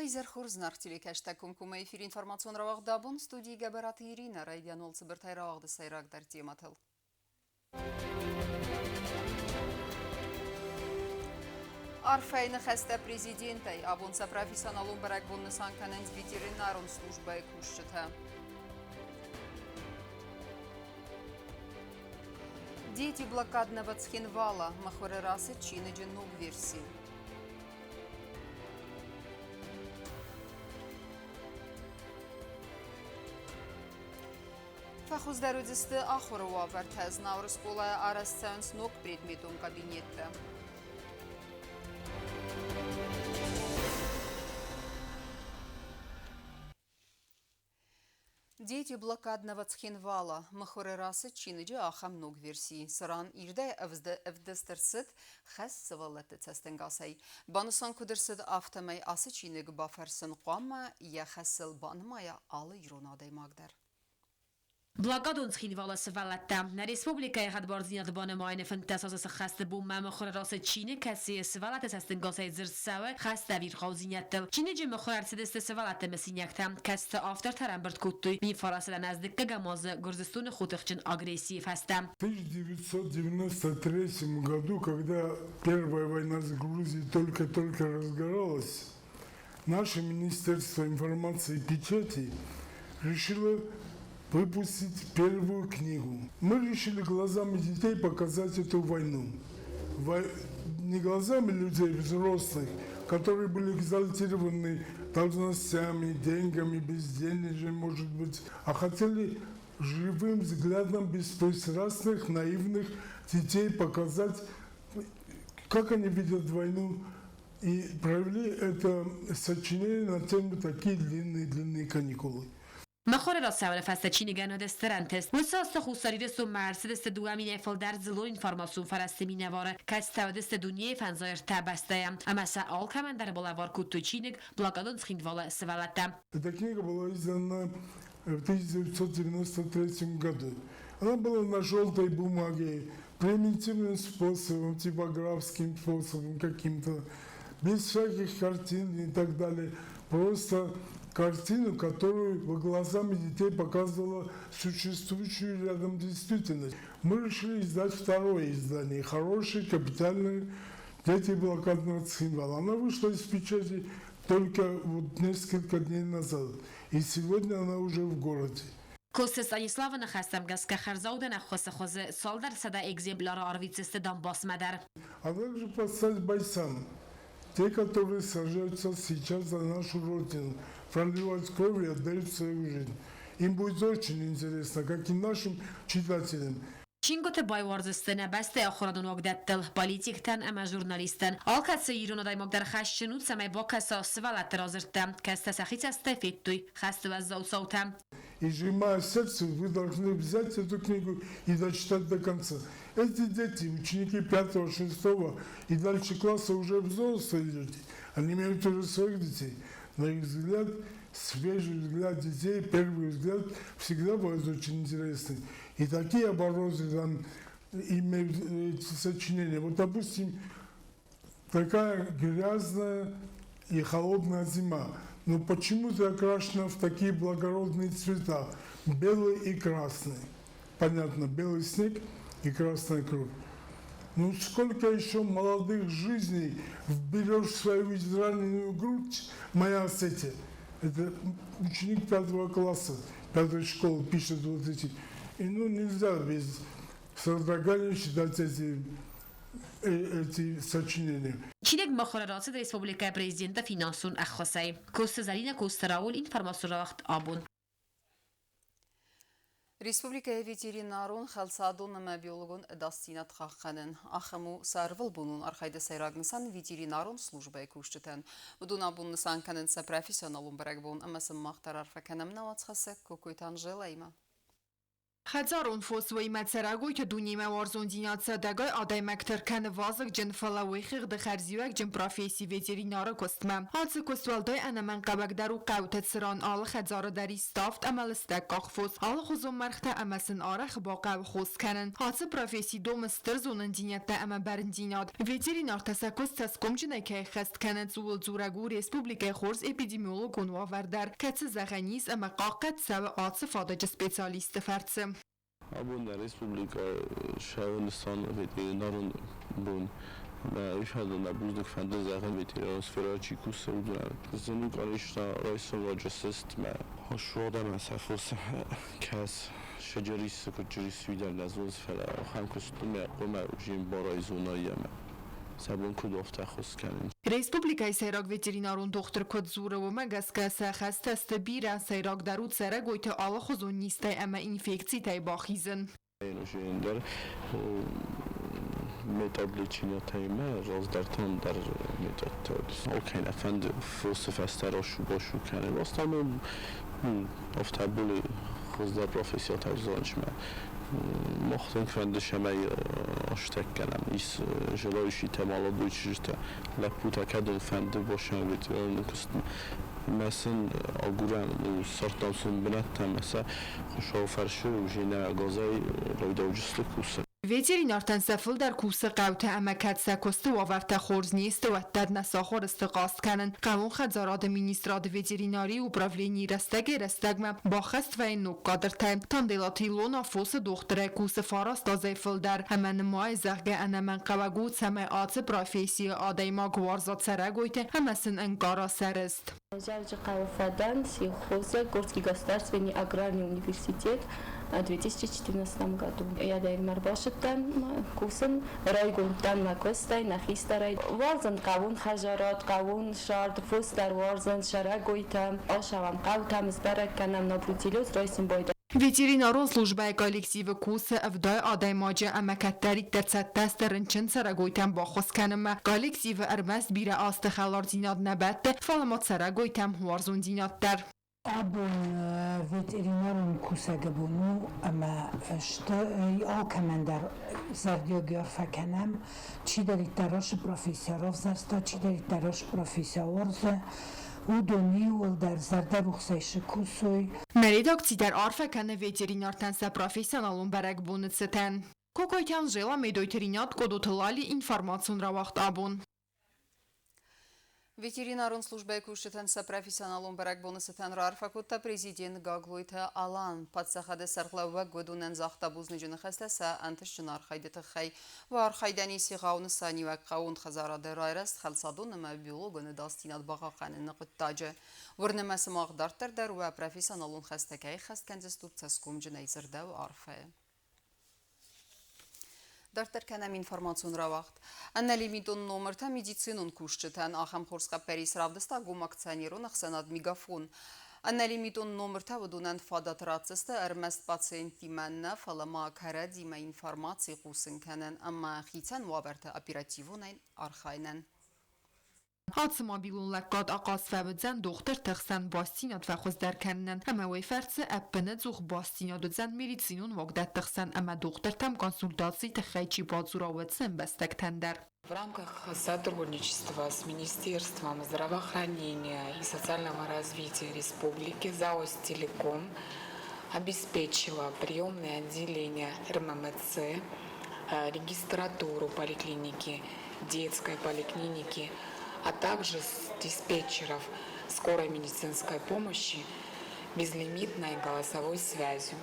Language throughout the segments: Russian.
Изерхур знартили кэштакум кума эфир информацион равах дабун студии габараты Ирина Райдянол цыбыртай равахды сайрак дар тематыл. Арфайны хаста президентай абунса профессионалун барак бунны санканенс ветеринарун службай кушчыта. Дети блокадного Цхинвала махоры расы чиныджи ног версии. Фахуздарудисты ахурова вартаз Наурскула арасцанс ног предметом кабинета. Дети блокадного Цхинвала махоры расы чиныджи ахам ног версии. Саран ирде эвдестерсит хас сывалаты цастенгасай. Банусан кудырсит автомай асы чиныг бафарсын қуамма я хасыл банмая алы иронадай магдар. Блокадон Цхинвала сывалатта. На республика хадборзинят банамайны фантасосы хасты бумма махоры расы чины касси сывалаты цастенгасай зырсавы хаста вирхаузинятыл. Чиныджи махоры цедесты сывалаты месинякта. Касты автор тарамбырт куттуй. Ми фарасыла наздыкка гамазы Гурзистуны хутыхчин агрессив хаста. В 1993 году, когда первая война с Грузией только-только разгоралась, наше Министерство информации и печати решило выпустить первую книгу. Мы решили глазами детей показать эту войну. Не глазами людей взрослых, которые были экзальтированы должностями, деньгами, безденежьем, может быть, а хотели живым взглядом беспристрастных, наивных детей показать, как они видят войну. И провели это сочинение на тему «Такие длинные каникулы». مخور را سوال فست چینی گناه دسترانتست مساست خوصاری رسو مرسد است دو امین افل در زلون انفارماسیون فرسته می نواره که استودست دنیای فنزایر تبسته اما سال کمن در بلوار کتو چینگ بلاکادون سخیندوالا سوالتا. Эта книга была издана в 1993 году. Она была на желтой бумаге, примитивным способом, типографским способом каким-то, без всяких картин и так далее. Просто картину, которую глазами детей показывала существующую рядом действительность. Мы решили издать второе издание, хорошее, капитальное «Дети блокадного Цхинвала». Она вышла из печати только вот несколько дней назад, и сегодня она уже в городе. Кост Станислава нахастам гаска харзауда нахоса хозе солдар сада экземпляра арвицисты дамбас мадар. А также поставить бойцам, те, которые сражаются сейчас за нашу родину, проливают кровь и отдают свою жизнь. Им будет очень интересно, как и нашим читателям. Чингоte bayvarzistene beste akhoradun ogdettel politikten ama jurnalisten. Alkatsa ironaday mogdar khashchenut samay bokasa svalat razirtam. Kasta sakhitsaste fittuy khast ваззау саутам. И сжимая сердце, вы должны взять эту книгу и дочитать до конца. Эти дети, ученики 5-6 и дальше класса уже взрослые люди, они имеют уже своих детей. На их взгляд, свежий взгляд детей, первый взгляд всегда будет очень интересный. И такие обороты там имеют эти сочинения. Вот, допустим, такая грязная и холодная зима. Но почему-то окрашена в такие благородные цвета, белый и красный. Понятно, белый снег и красная кровь. Ну сколько еще молодых жизней вберешь в свою израненную грудь, моя Осетия. Это ученик 5 класса, 5 школы пишет вот эти. И ну нельзя без содрогания читать эти сочинения. Чинег махорарасы республика президента финансун аххосай. Коста Зарина Костараул информацион абун. Республика ветеринарун халсадун биологун дастинат хаққанын. Ахаму сарвыл бунун архайда сайрагнысан ветеринарун службай кушчытын. Будуна бунны санканынса профессионалун барак бун, амасын мақтар арфа канамна ватсхасы көкөйтан жылайма. Хазарун фосвой мацарагой ки дуниме варзондинят садагай адай мактаркан вазак джин фалавихиг де харзиюак джин профессии ветеринара костма. Хатсы коствалдай انا من قبقدرو قوت سران آل خزار داری ستافت عمل استقاق فوز آل خزوم مرخت امسن آرخ با قو خوز کنن هاتس پروفیسی دو مستر زونن دینیت ده اما برندیناد ویترینار تسکوز تسکم جنه که خست کنن زول زورگو ریسپوبلیک خورز اپیدیمیولوگون واوردر کتس زغنیز اما قاقت سو آتس فادج سپیسالیست فرسم Abun der Republika Şahınistan veterinarın bun İşadın da buzduk fende zaten veterinosfera çikus udular. Zonu karışta rayson vacısıst me hoşroda mesafos kes şeceri sıkıcı süder lazuz fela hem kustum ya qoma ujim baray zona yeme sabun kudofta xos kanin Республикай сайрак ветеринарун доктор код зурова магаска сахаст стабира сайрак дарут сарагойта ала хозун нистай ама инфекций тай бахизен. Ender metabliçina tayma razdartan dar metatodis. Okay, efendi felsefestar şu boşu kane. Aslında aftabuli xizda profesiyal tarzanışma. مختن فند شمای آشتک کنم ایس جلویشی تمالا دویچیشته لپوتا کدل فند باشن ویتیان کست مثلا آگورن و سرطان بنت هم مثلا خوشا فرشو و جینا گازای رویده و جسته کوسه ветеринар тансафил дар куса қавта амакат сакосты ваварта хорз нест ва дад насахор истиқаст канан қавун хадзарад министрад ветеринари управлений растаге растагма бахаст ва инук кадртай танделати лона фос дохтре куса фараст азайфил дар аман май захге анаман қавагу саме ац профессия адайма гварзат сарагойте амасын ангара сарист Жарджи Кауфадан, Сихоза, Горский государственный аграрный университет в 2014 году. Я Дайгмар Башиттан, Кусан, Райгунтан, Макостай, Нахистарай, Варзан Кавун, Хажарат, Кавун, Шард, Фустар, Варзан, Шарагойта, Ашавам, Каутам, Збараканам, Наблюдилюс, Ройсин Бойда. ветеринарон службай коллектива куса авдай адай маджа амакатарик در دست رنچن سرگویتم با خواست کنم коллектив ارمست بیره آست خلار دیناد نبت فالمات سرگویتم وارزون دیناد در Abun veterinarın kusagabunu ama işte alkamen der zardiyo görfekenem çi derik daraş profesörov zarsta çi derik daraş profesörze او دونی ول در زرده بخصیش کوسوی مریداکتی در آرفکن ветеринар تنسا профессионалун барак бунцетен کوکایتان жела медойтеринат кодотылали информацион равахт абун Ветеринарун службай кушетен са профессионалун барак бонусетен рарфакутта президент Гаглойта Алан подсахаде сархлава годунен захта бузнежин хасте са антиш жинар хайдет хай вар хайдани сигаун сани ва qaun khazarade rayrast khalsadun ma biologone dastinat bagaqanen qıttaje vurnemas maqdartar dar va professionalun khastakay khastkandis turtsaskum jinaizirda va arfa Դարտեր կենամ ինվորմացուն ռավաղտ։ Աննալի միտոն նոմրտա մեդիցինուն կուշչտան ախամ խորսկապերի սրավդստա գումակցանիրուն ախսանատ միգաֆոն։ Աննալի միտոն նոմրտա վդունան ֆադատրացստը ըրմեստ պացենտի mənնա ֆալամա կարա դիմա ինվորմացի qուսın կենեն, ամմա խիցան վավերտը ապիրատիվուն այն արխայնեն։ Հացմա բիլունլակատ aqas վաբդзен դողտեր թղսան բաստինատ və խոզդար կեննեն, ամա վեյֆերցը əppini ծուղ բաստինadudzen meditsinun vogdat թղսան ամա դողտեր tam konsultasi тхайчи бадзуравецен бестектендер. В рамках сотрудничества с Министерством здравоохранения и социального развития Республики ЗАОС «Телеком» обеспечила приемное отделение РММЦ, регистратуру поликлиники, детской поликлиники, а также диспетчеров скорой медицинской помощи безлимитной голосовой связью.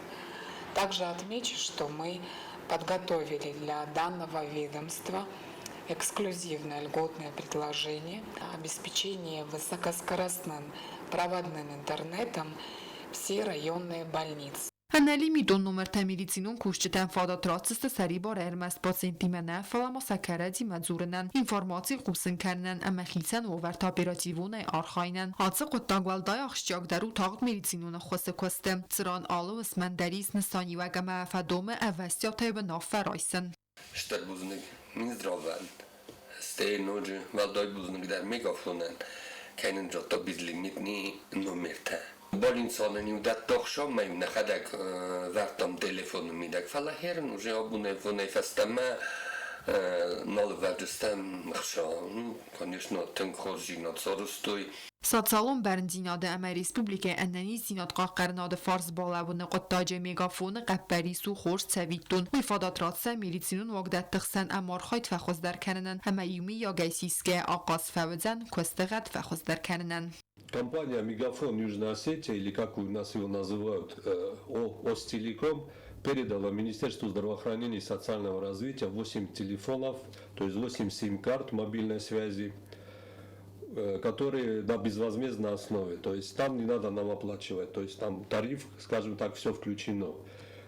Также отмечу, что мы подготовили для данного ведомства эксклюзивное льготное предложение обеспечения высокоскоростным проводным интернетом все районные больницы. Անալի միտոն նոմերտա մեդիցինուն կուշչտան ֆադատրացստը սարի բար երմես պացենտի mənə ֆալամա սակարադի մածուրնան ինվորմացի qusın kənən əməxilsən overt operatiivun ay arxaynən hatsı qottaqvaldai axşçaqdaru tağıt medicinuna xosı koste цран алу isməndaris nısani və qəmə fədome əvəstya təybə nafəraysın Штат бузник Минздравен стей ноджи валдай бузник дар мегафонен кайнен жота безлимитни номерта Больницоны не удат тохшо, мы находак вартом телефону мидак фалахерн, уже обуне воне фастама նալվադստեմ խշան, конечно, тенхожինա ծորստոյ ساتسالون برنزیناده اما ریسپوبلیک اننی زیناد قاقرناده فارس بالابون قطاج میگافون قبری سو خورس سویتون ویفادات راتسه میریتسینون وقدت تخسن امار خواهد فخوز در کننن اما یومی یا گیسیسکه آقاز فوزن کستغت فخوز در کننن. Компания «Мегафон Южная Осетия», или как у нас его называют, Остелеком, передала Министерству здравоохранения и социального развития 8 телефонов, то есть 8 сим-карт мобильной связи, которые на безвозмездной основе. То есть там не надо нам оплачивать, то есть там тариф, скажем так, все включено.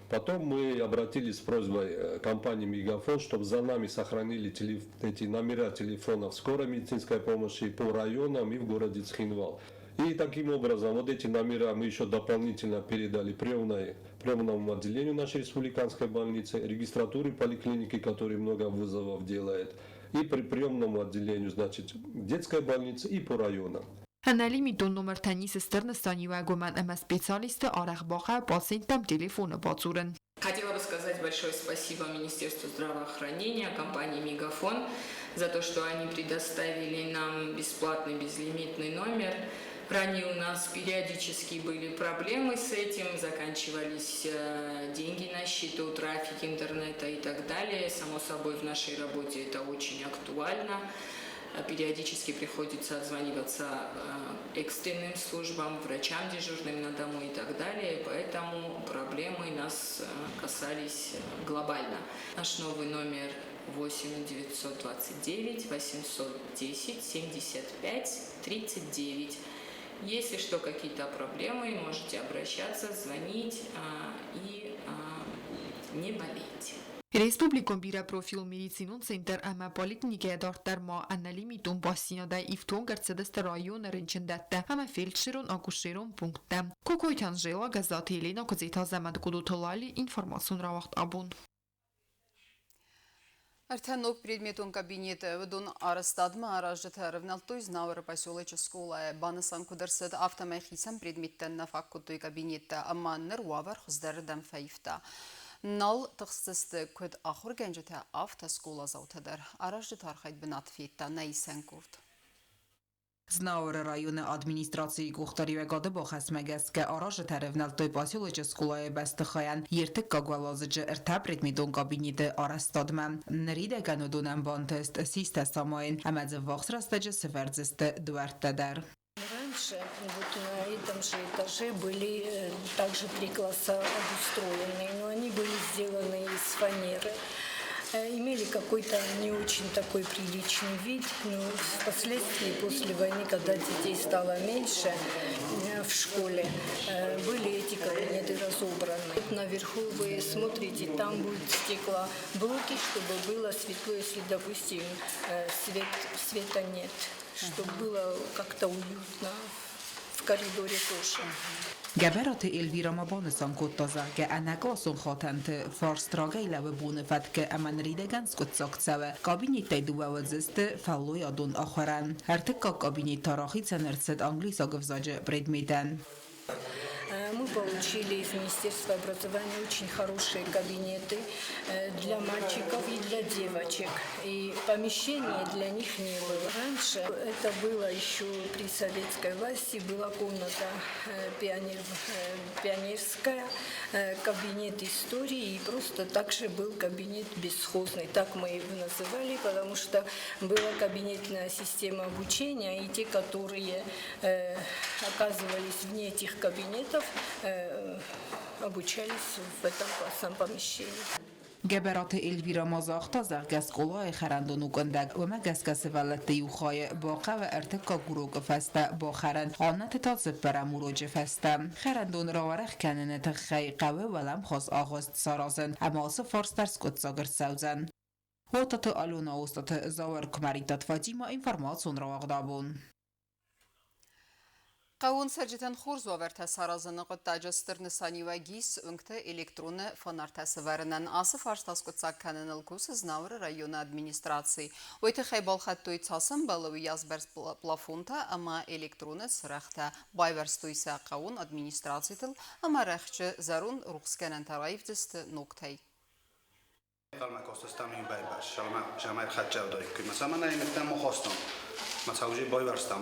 Потом мы обратились с просьбой компании «Мегафон», чтобы за нами сохранили эти номера телефонов скорой медицинской помощи по районам и в городе Цхинвал. И таким образом вот эти номера мы еще дополнительно передали приемному отделению нашей республиканской больницы, регистратуре поликлиники, которая много вызовов делает, и при приемному отделению, значит, детской больницы и по районам. هنالی میدون نمر تنیس استرنستانی و گومن اما специалисты арах баха пациентам телефона бацурен. Хотела бы сказать большое спасибо Министерству здравоохранения, компании «Мегафон» за то, что они предоставили нам бесплатный безлимитный номер. Ранее у нас периодически были проблемы с этим, заканчивались деньги на счету, трафик интернета и так далее. Само собой, в нашей работе это очень актуально. Периодически приходится отзваниваться экстренным службам, врачам дежурным на дому и так далее. Поэтому проблемы нас касались глобально. Наш новый номер 8 929 810 75 39. Если что, какие-то проблемы, можете обращаться, звонить и не болейте. Республикон بیره پروفیل میریسینون سنتر اما پالیکلینیکه دارتر ما انالی میتون باسینا ایفتون گرسدست رایون رنچندته اما فیلتشرون آکوشیرون پونکته کوکوی تنجیلا گزاتی لینا کزیتا زمد کدوتلالی інформацун را وقت абун. Артанок предметон кабинета ведун арестадма араждата равналтуй знавара поселоческула банасан кудерсет автомехисам предметтен на факкутуй кабинета амма нервавар хуздардам фаифта. Нал тахсисты көд ахур генжете автоскула заутадар араждата архайд бинатфиетта найсен курд. Znauer rajone administracji Guchtari Vegada Bohasmegeske araje terevnaltoy posyoluje skolaje bestkhayan yertik kagwalazıcı ertabret midon kabinide arastadma neride ganodunam bantest siste samayn amedze vaxrastacı severzeste duarteder. Раньше вот на этом же этаже были также 3 класса обустроены, но они были сделаны из фанеры. Имели какой-то не очень такой приличный вид, но впоследствии, после войны, когда детей стало меньше в школе, были эти кабинеты разобраны. Наверху вы смотрите, там будут стеклоблоки, чтобы было светло, если, допустим, света нет, чтобы было как-то уютно в коридоре тоже. Geberati Elvira ma bonusan kottaza, ge ennek asszon hatent farsztraga ileve bónefet ke emen ridegen skotszakceve. Kabinitei duvaodziste fallói adon acharan. Hertekka kabinit tarachicen erced anglisa gövzaje predmeten. Мы получили из Министерства образования очень хорошие кабинеты для мальчиков и для девочек. И помещения для них не было. Раньше это было еще при советской власти, была комната пионерская, кабинет истории и просто также был кабинет бесхозный. Так мы его называли, потому что была кабинетная система обучения, и те, которые оказывались вне этих кабинетов, обучались в этом классном помещении. Geberati Elvira mazaqta zargas qolay xarandonu qandag و مگسکس ولته یوخای باقه و ارتکا گروگ فسته با خرند آنت تازه برا مروج فسته خرندون را ورخ کنن تخی قوه ولم خواست آغاست سارازن اما آسه فارس در سکت زاگر سوزن هوتت آلونا اوستت زاور کمریتت فاجیما اینفرماسون را اقدابون Qawun serceten xurz vavertə sarazını qıttacıstır nisani və gis ünkte elektronu fanartəsi verindən ası farstaskutsak kanınıl kusuz navrı rayon administrasiyi. Oytı xeybal xattoy çasın balığı yazbers plafonta ama elektronu sıraqta bayverstuysa qawun administrasiyatil ama rəxçi zarun ruxskenen tarayif distı noktay. قال کاستم این بای باش شما خط جودایی که مثلا من نمیتونم مخواستم مثلا وجود بای برستم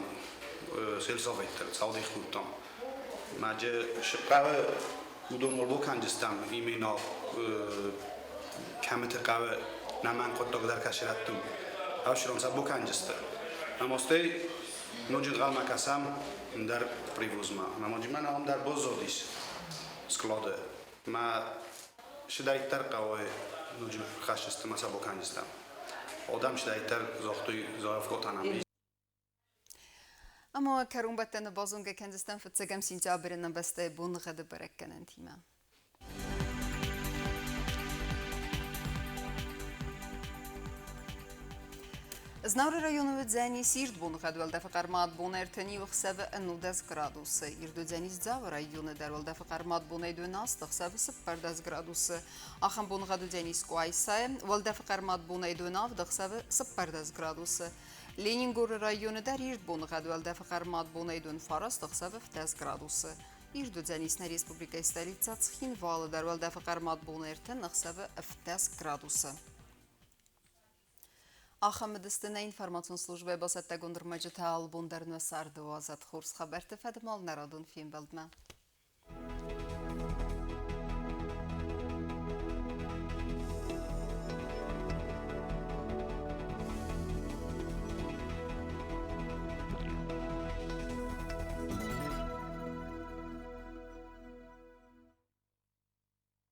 سلسافیتر سعودی خودم ماجه شقاوه بودم رو کنجستم ایمینا کمت قاوه نمان خود دکتر کشیرتم آشرون سب کنجسته نماسته نوجد قال مکسم در پریوزما نماجی من هم در بازودیش سکلاده ما شدایتر قاوه نوجد خشست مثلا بکنجستم آدم شدایتر زاختوی زارف کتنمی Ama karun batten bazunga kendistan fıtsagam sincabrinden beste bun gıdı bırakkenen tima. Знавры районовы дзяни сирт бун гадвалда фақармат бун эртени вахсабы 10 градусы. Ирду дзяни здзавы районы дарвалда фақармат бун эйду настық сабы 10 градусы. Ахан бун гаду дзяни скуайсай, валда фақармат бун эйду навдық сабы 10 градусы. Ленингор районы дар ирт бун гадвалда фақармат бун эйду фарастық сабы 10 градусы. Ирду дзянисна республика столица Цхинвалы дарвалда фақармат бун эртен сабы 10 градусы. Ахамедистина информацион службе басатта гундырмачы таал бундарны сарды вазат хурс хабарты фадмал народун фильм балдма.